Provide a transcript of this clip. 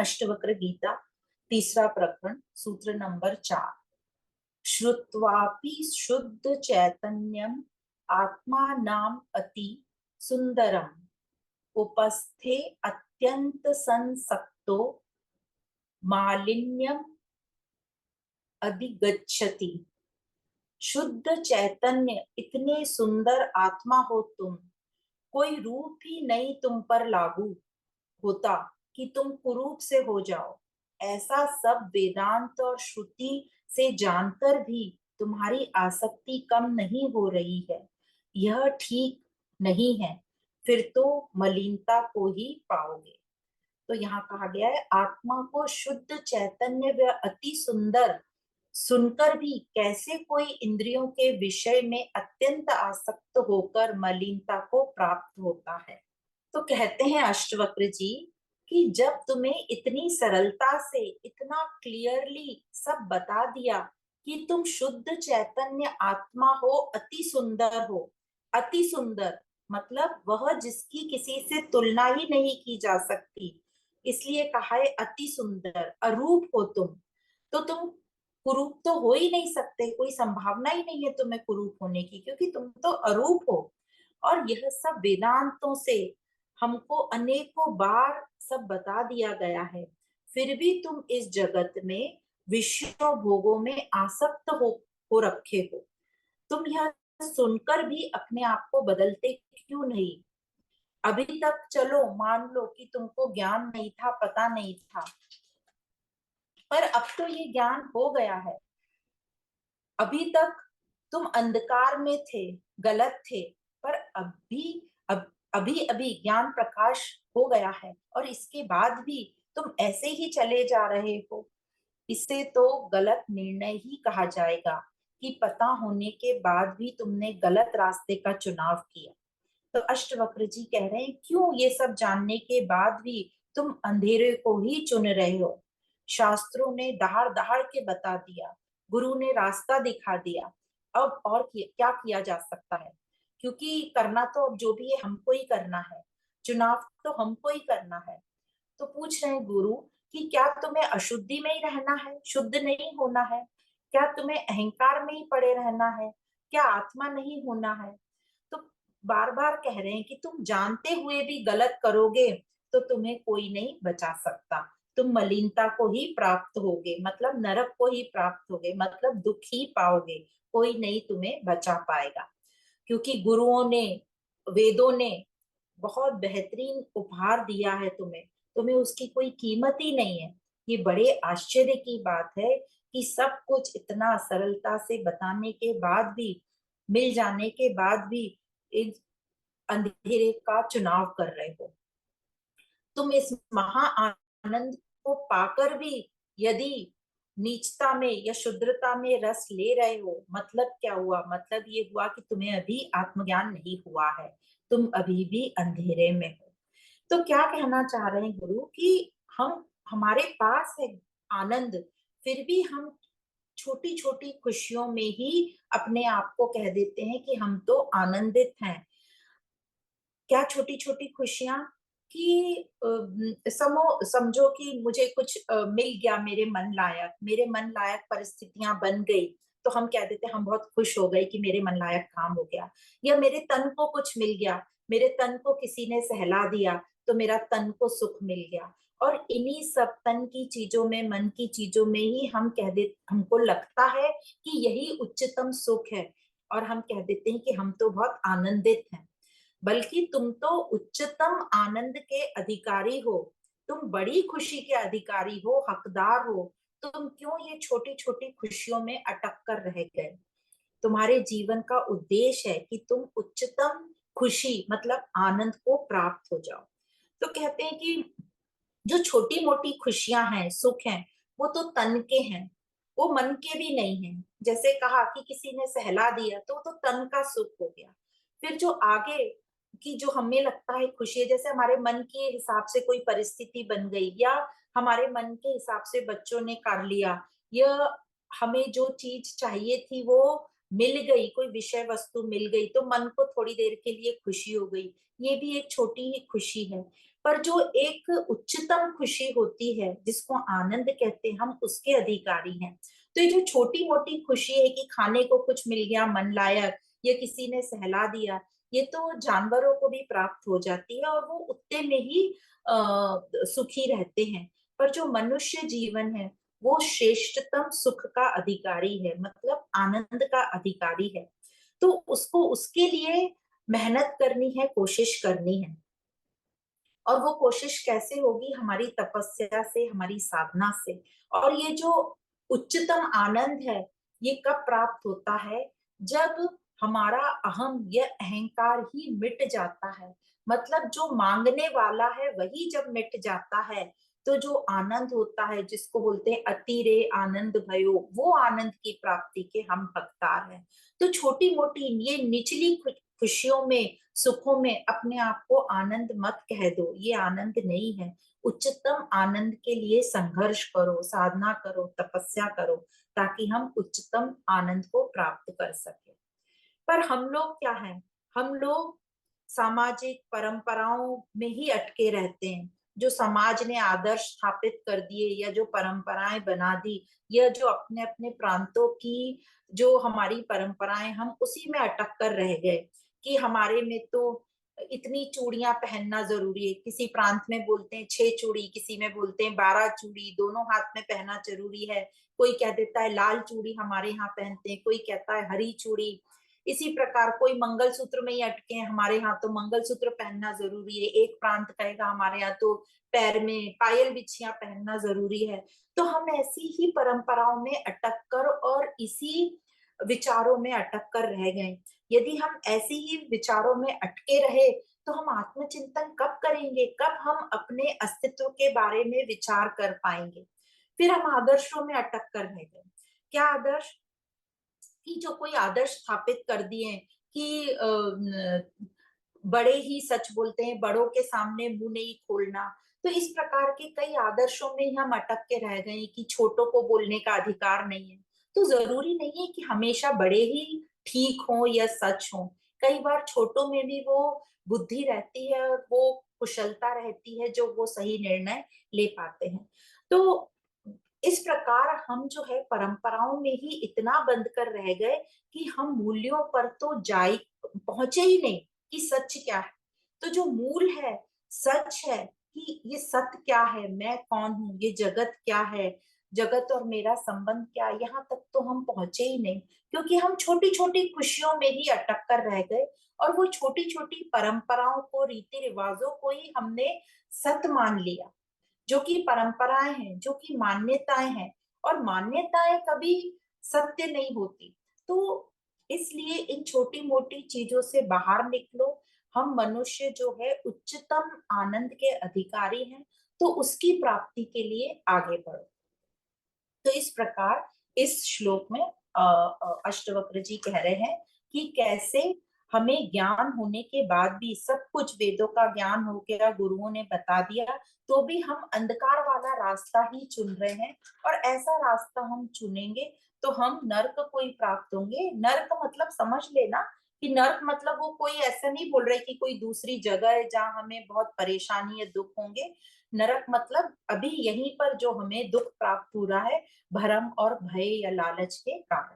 अष्टवक्र गीता, तीसरा प्रकरण, सूत्र नंबर 4। श्रुत्वापि शुद्ध चैतन्यम आत्मानाम अति सुंदरम उपस्थे अत्यंत संसक्तो मालिन्यम अधिगच्छति। शुद्ध चैतन्य, इतने सुंदर आत्मा हो तुम, कोई रूप ही नहीं तुम पर लागू होता कि तुम कुरूप से हो जाओ। ऐसा सब वेदांत और श्रुति से जानकर भी तुम्हारी आसक्ति कम नहीं हो रही है, यह ठीक नहीं है, फिर तो मलिनता को ही पाओगे। तो यहाँ कहा गया है, आत्मा को शुद्ध चैतन्य व अति सुंदर सुनकर भी कैसे कोई इंद्रियों के विषय में अत्यंत आसक्त होकर मलिनता को प्राप्त होता है। तो कहते हैं अष्टवक्र जी कि जब तुम्हें इतनी सरलता से इतना क्लियरली सब बता दिया कि तुम शुद्ध चैतन्य आत्मा हो, अति सुंदर हो। अति सुंदर मतलब वह जिसकी किसी से तुलना ही नहीं की जा सकती, इसलिए कहा है अति सुंदर। अरूप हो तुम, तो तुम कुरूप तो हो ही नहीं सकते, कोई संभावना ही नहीं है तुम्हें कुरूप होने की, क्योंकि तुम तो अरूप हो। और यह सब वेदांतों से हमको अनेकों बार सब बता दिया गया है, फिर भी तुम इस जगत में विषयों भोगों में आसक्त हो रखे हो। तुम यह सुनकर भी अपने आप को बदलते क्यों नहीं? अभी तक चलो मान लो कि तुमको ज्ञान नहीं था, पता नहीं था, पर अब तो ये ज्ञान हो गया है। अभी तक तुम अंधकार में थे, गलत थे, पर अभी अभी ज्ञान प्रकाश हो गया है, और इसके बाद भी तुम ऐसे ही चले जा रहे हो। इसे तो गलत निर्णय ही कहा जाएगा कि पता होने के बाद भी तुमने गलत रास्ते का चुनाव किया। तो अष्टवक्र जी कह रहे हैं, क्यों ये सब जानने के बाद भी तुम अंधेरे को ही चुन रहे हो? शास्त्रों ने दहाड़ दहाड़ के बता दिया, गुरु ने रास्ता दिखा दिया, अब और क्या किया जा सकता है? क्योंकि करना तो अब जो भी है हमको ही करना है, चुनाव तो हमको ही करना है। तो पूछ रहे हैं गुरु कि क्या तुम्हें अशुद्धि में ही रहना है, शुद्ध नहीं होना है? क्या तुम्हें अहंकार में ही पड़े रहना है? क्या आत्मा नहीं होना है? तो बार बार कह रहे हैं कि तुम जानते हुए भी गलत करोगे तो तुम्हें कोई नहीं बचा सकता। तुम मलिनता को ही प्राप्त होगे, मतलब नरक को ही प्राप्त होगे, मतलब दुख ही पाओगे, कोई नहीं तुम्हें बचा पाएगा। क्योंकि गुरुओं ने, वेदों ने बहुत बेहतरीन उपहार दिया है तुम्हें, तुम्हें उसकी कोई कीमत ही नहीं है। ये बड़े आश्चर्य की बात है कि सब कुछ इतना सरलता से बताने के बाद भी, मिल जाने के बाद भी इस अंधेरे का चुनाव कर रहे हो। तुम इस महा आनंद को पाकर भी यदि नीचता में या शुद्रता में रस ले रहे हो, मतलब क्या हुआ? मतलब ये हुआ कि तुम्हें अभी आत्मज्ञान नहीं हुआ है, तुम अभी भी अंधेरे में हो। तो क्या कहना चाह रहे हैं गुरु कि हम, हमारे पास है आनंद, फिर भी हम छोटी छोटी खुशियों में ही अपने आप को कह देते हैं कि हम तो आनंदित हैं। क्या छोटी छोटी खुशियां? कि समझो कि मुझे कुछ मिल गया, मेरे मन लायक परिस्थितियां बन गई, तो हम कह देते हैं हम बहुत खुश हो गए कि मेरे मन लायक काम हो गया। या मेरे तन को कुछ मिल गया, मेरे तन को किसी ने सहला दिया तो मेरा तन को सुख मिल गया। और इन्हीं सब तन की चीजों में, मन की चीजों में ही हम कह दे, हमको लगता है कि यही उच्चतम सुख है, और हम कह देते हैं कि हम तो बहुत आनंदित हैं। बल्कि तुम तो उच्चतम आनंद के अधिकारी हो, तुम बड़ी खुशी के अधिकारी हो, हकदार हो। तुम क्यों ये छोटी छोटी खुशियों में अटक कर रह गए? तुम्हारे जीवन का उद्देश्य है कि तुम उच्चतम खुशी मतलब आनंद को प्राप्त हो जाओ। तो कहते हैं कि जो छोटी मोटी खुशियां हैं, सुख हैं, वो तो तन के हैं, वो मन के भी नहीं है। जैसे कहा कि किसी ने सहला दिया तो वो तो तन का सुख हो गया। फिर जो आगे की जो हमें लगता है खुशी है, जैसे हमारे मन के हिसाब से कोई परिस्थिति बन गई, या हमारे मन के हिसाब से बच्चों ने कर लिया, या हमें जो चीज चाहिए थी वो मिल गई, कोई विषय वस्तु मिल गई तो मन को थोड़ी देर के लिए खुशी हो गई, ये भी एक छोटी ही खुशी है। पर जो एक उच्चतम खुशी होती है जिसको आनंद कहते हैं, हम उसके अधिकारी हैं। तो ये जो छोटी मोटी खुशी है कि खाने को कुछ मिल गया मन लायक, या किसी ने सहला दिया, ये तो जानवरों को भी प्राप्त हो जाती है और वो उतने में ही सुखी रहते हैं। पर जो मनुष्य जीवन है वो श्रेष्ठतम सुख का अधिकारी है, मतलब आनंद का अधिकारी है। तो उसको उसके लिए मेहनत करनी है, कोशिश करनी है। और वो कोशिश कैसे होगी? हमारी तपस्या से, हमारी साधना से। और ये जो उच्चतम आनंद है, ये कब प्राप्त होता है? जब हमारा अहम, यह अहंकार ही मिट जाता है। मतलब जो मांगने वाला है वही जब मिट जाता है, तो जो आनंद होता है, जिसको बोलते हैं अतिरे आनंद भयो, वो आनंद की प्राप्ति के हम हकदार हैं। तो छोटी मोटी ये निचली खुशियों में, सुखों में अपने आप को आनंद मत कह दो, ये आनंद नहीं है। उच्चतम आनंद के लिए संघर्ष करो, साधना करो, तपस्या करो, ताकि हम उच्चतम आनंद को प्राप्त कर सके। पर हम लोग क्या हैं? हम लोग सामाजिक परंपराओं में ही अटके रहते हैं। जो समाज ने आदर्श स्थापित कर दिए, या जो परंपराएं बना दी, या जो अपने अपने प्रांतों की जो हमारी परंपराएं, हम उसी में अटक कर रह गए कि हमारे में तो इतनी चूड़ियां पहनना जरूरी है। किसी प्रांत में बोलते हैं 6 चूड़ी, किसी में बोलते हैं 12 चूड़ी, दोनों हाथ में पहनना जरूरी है। कोई कह देता है लाल चूड़ी हमारे यहाँ पहनते हैं, कोई कहता है हरी चूड़ी। इसी प्रकार कोई मंगलसूत्र में ही अटके हैं, हमारे यहाँ तो मंगलसूत्र पहनना जरूरी है। एक प्रांत कहेगा हमारे यहाँ तो पैर में पायल बिछियां पहनना जरूरी है। तो हम ऐसी ही परंपराओं में अटक कर और इसी विचारों में अटक कर रह गए। यदि हम ऐसे ही विचारों में अटके रहे, तो हम आत्मचिंतन कब करेंगे? कब हम अपने अस्तित्व के बारे में विचार कर पाएंगे? फिर हम आदर्शों में अटक कर रह गए। क्या आदर्श? कि जो कोई आदर्श स्थापित कर दिए कि बड़े ही सच बोलते हैं, बड़ों के सामने मुंह नहीं खोलना। तो इस प्रकार के कई आदर्शों में ही हम अटक के रह गए कि छोटों को बोलने का अधिकार नहीं है। तो जरूरी नहीं है कि हमेशा बड़े ही ठीक हों या सच हों। कई बार छोटों में भी वो बुद्धि रहती है और वो कुशलता रहती है, जो वो सही निर्णय ले पाते हैं। तो इस प्रकार हम जो है परंपराओं में ही इतना बंद कर रह गए कि हम मूल्यों पर तो जाई पहुंचे ही नहीं कि सच क्या है। तो जो मूल है, सच है कि ये सत्य क्या है, मैं कौन हूँ, ये जगत क्या है, जगत और मेरा संबंध क्या है, यहाँ तक तो हम पहुंचे ही नहीं। क्योंकि हम छोटी छोटी खुशियों में ही अटक कर रह गए, और वो छोटी छोटी परंपराओं को, रीति रिवाजों को ही हमने सत्य मान लिया। जो कि परंपराएं हैं, जो कि मान्यताएं हैं, और मान्यताएं कभी सत्य नहीं होती। तो इसलिए इन छोटी मोटी चीजों से बाहर निकलो। हम मनुष्य जो है उच्चतम आनंद के अधिकारी हैं, तो उसकी प्राप्ति के लिए आगे बढ़ो। तो इस प्रकार इस श्लोक में अष्टवक्र जी कह रहे हैं कि कैसे हमें ज्ञान होने के बाद भी, सब कुछ वेदों का ज्ञान हो गया, गुरुओं ने बता दिया, तो भी हम अंधकार वाला रास्ता ही चुन रहे हैं। और ऐसा रास्ता हम चुनेंगे तो हम नर्क को ही प्राप्त होंगे। नर्क मतलब समझ लेना कि नर्क मतलब वो कोई ऐसा नहीं बोल रहे कि कोई दूसरी जगह है जहाँ हमें बहुत परेशानी या दुख होंगे। नरक मतलब अभी यहीं पर जो हमें दुख प्राप्त हो रहा है, भरम और भय या लालच के कारण।